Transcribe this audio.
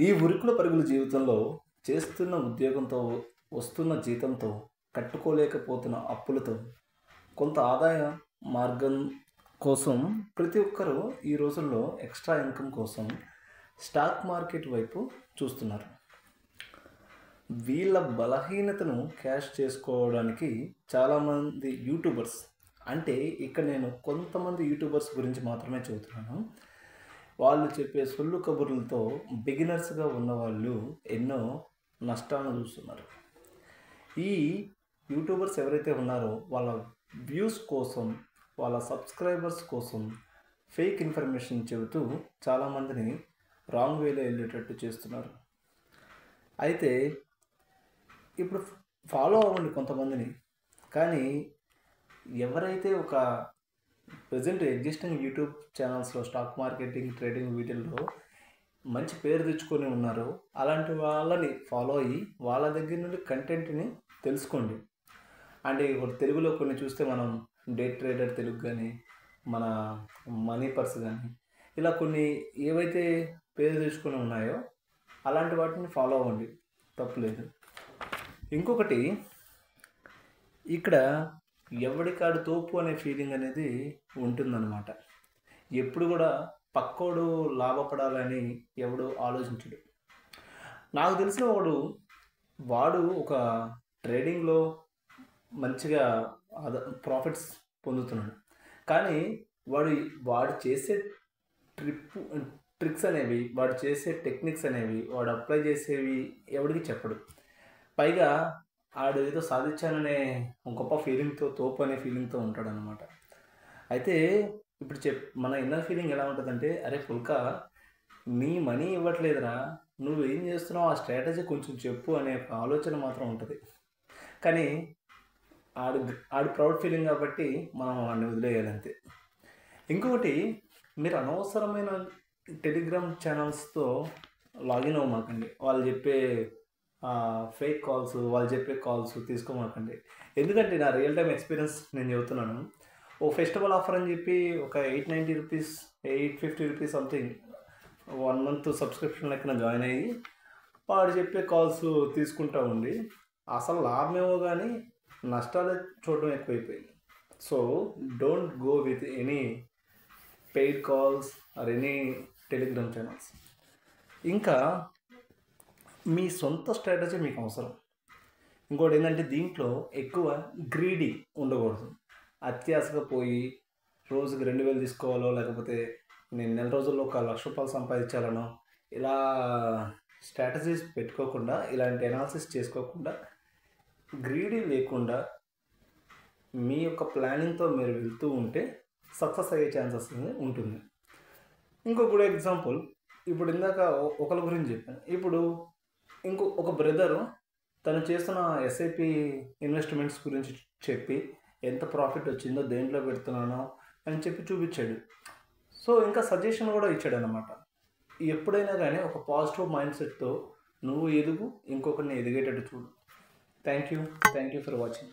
ఈ ఉరుకుల పరుగుల జీవితంలో చేస్తున్న ఉద్యోగంతో, వస్తున్న జీతంతో, కట్టుకోలేకపోతున్న అప్పులతో, కొంత ఆదాయ మార్గం కోసం ప్రతి ఒక్కరూ ఈ రోజుల్లో ఎక్స్ట్రా ఇన్కమ్ కోసం స్టాక్ మార్కెట్ వైపు చూస్తున్నారు. వీళ్ళ బలహీనతను క్యాష్ చేసుకోవడానికి చాలామంది యూట్యూబర్స్, అంటే ఇక్కడ నేను కొంతమంది యూట్యూబర్స్ గురించి మాత్రమే చెబుతున్నాను. వాళ్ళు చెప్పే సొల్లు కబుర్లతో బిగినర్స్గా ఉన్నవాళ్ళు ఎన్నో నష్టాలను చూస్తున్నారు. ఈ యూట్యూబర్స్ ఎవరైతే ఉన్నారో వాళ్ళ వ్యూస్ కోసం, వాళ్ళ సబ్స్క్రైబర్స్ కోసం ఫేక్ ఇన్ఫర్మేషన్ చెబుతూ చాలామందిని రాంగ్ వేలో వెళ్ళేటట్టు చేస్తున్నారు. అయితే ఇప్పుడు ఫాలో అవ్వండి కొంతమందిని, కానీ ఎవరైతే ఒక ప్రజెంట్ ఎగ్జిస్టింగ్ యూట్యూబ్ ఛానల్స్లో స్టాక్ మార్కెటింగ్, ట్రేడింగ్ వీటిల్లో మంచి పేరు తెచ్చుకొని ఉన్నారో అలాంటి వాళ్ళని ఫాలో అయ్యి వాళ్ళ దగ్గర నుండి కంటెంట్ని తెలుసుకోండి. అంటే ఇప్పుడు తెలుగులో కొన్ని చూస్తే మనం డే ట్రేడర్ తెలుగు కానీ, మన మనీ పర్స్ కానీ, ఇలా కొన్ని ఏవైతే పేరు తెచ్చుకొని ఉన్నాయో అలాంటి వాటిని ఫాలో అవ్వండి, తప్పులేదు. ఇంకొకటి, ఇక్కడ ఎవడికాడు తోపు అనే ఫీలింగ్ అనేది ఉంటుందన్నమాట. ఎప్పుడు కూడా పక్కోడు లాభపడాలని ఎవడు ఆలోచించడు. నాకు తెలిసిన వాడు ఒక ట్రేడింగ్లో మంచిగా ప్రాఫిట్స్ పొందుతున్నాడు, కానీ వాడు చేసే ట్రిక్స్ అనేవి, వాడు చేసే టెక్నిక్స్ అనేవి, వాడు అప్లై చేసేవి ఎవడికి చెప్పడు. పైగా ఆడు ఏదో సాధించాననే గొప్ప ఫీలింగ్తో, తోపు అనే ఫీలింగ్తో ఉంటాడనమాట. అయితే ఇప్పుడు మన ఇన్నర్ ఫీలింగ్ ఎలా ఉంటుందంటే, అరే ఫుల్కా, నీ మనీ ఇవ్వట్లేదురా, నువ్వు ఏం చేస్తున్నావు, ఆ స్ట్రాటజీ కొంచెం చెప్పు అనే ఆలోచన మాత్రం ఉంటుంది. కానీ ఆడు ప్రౌడ్ ఫీలింగ్ కాబట్టి మనం వాడిని వదిలేయాలంతే. ఇంకొకటి, మీరు అనవసరమైన టెలిగ్రామ్ ఛానల్స్తో లాగిన్ అవ్వమాకండి. వాళ్ళు చెప్పే ఫేక్ కాల్స్, వాళ్ళు చెప్పే కాల్స్ తీసుకోమాకండి. ఎందుకంటే నా రియల్ టైం ఎక్స్పీరియన్స్ నేను చెబుతున్నాను. ఓ ఫెస్టివల్ ఆఫర్ అని చెప్పి ఒక 890 rupees, 850 rupees something 1 month subscription లెక్కన జాయిన్ అయ్యి వాడు చెప్పే కాల్స్ తీసుకుంటూ ఉండి అసలు లాభమేమో కానీ నష్టాలు చూడడం ఎక్కువైపోయింది. So don't go with any paid calls or any Telegram channels. ఇంకా మీ సొంత స్ట్రాటజీ మీకు అవసరం. ఇంకోటి ఏంటంటే, దీంట్లో ఎక్కువ గ్రీడీ ఉండకూడదు. అత్యాశగా పోయి రోజుకి 2000 తీసుకోవాలో, లేకపోతే నేను నెల రోజుల్లో ఒక 1,00,000 రూపాయలు సంపాదించాలనో, ఇలా స్ట్రాటజీస్ పెట్టుకోకుండా, ఇలాంటి అనాలిసిస్ చేసుకోకుండా, గ్రీడీ లేకుండా మీ యొక్క ప్లానింగ్తో మీరు వెళ్తూ ఉంటే సక్సెస్ అయ్యే ఛాన్సెస్ ఉంటుంది. ఇంకొక ఎగ్జాంపుల్, ఇప్పుడు ఇందాక ఒకరి గురించి చెప్పాను. ఇప్పుడు ఒక బ్రదరు తను చేస్తున్న ఎస్ఐపి ఇన్వెస్ట్మెంట్స్ గురించి చెప్పి ఎంత ప్రాఫిట్ వచ్చిందో, దేంట్లో పెడుతున్నానో అని చెప్పి చూపించాడు. సో ఇంకా సజెషన్ కూడా ఇచ్చాడు అన్నమాట. ఎప్పుడైనా కానీ ఒక పాజిటివ్ మైండ్ సెట్తో నువ్వు ఎదుగు, ఇంకొకరిని ఎదిగేటట్టు చూడు. Thank you for watching.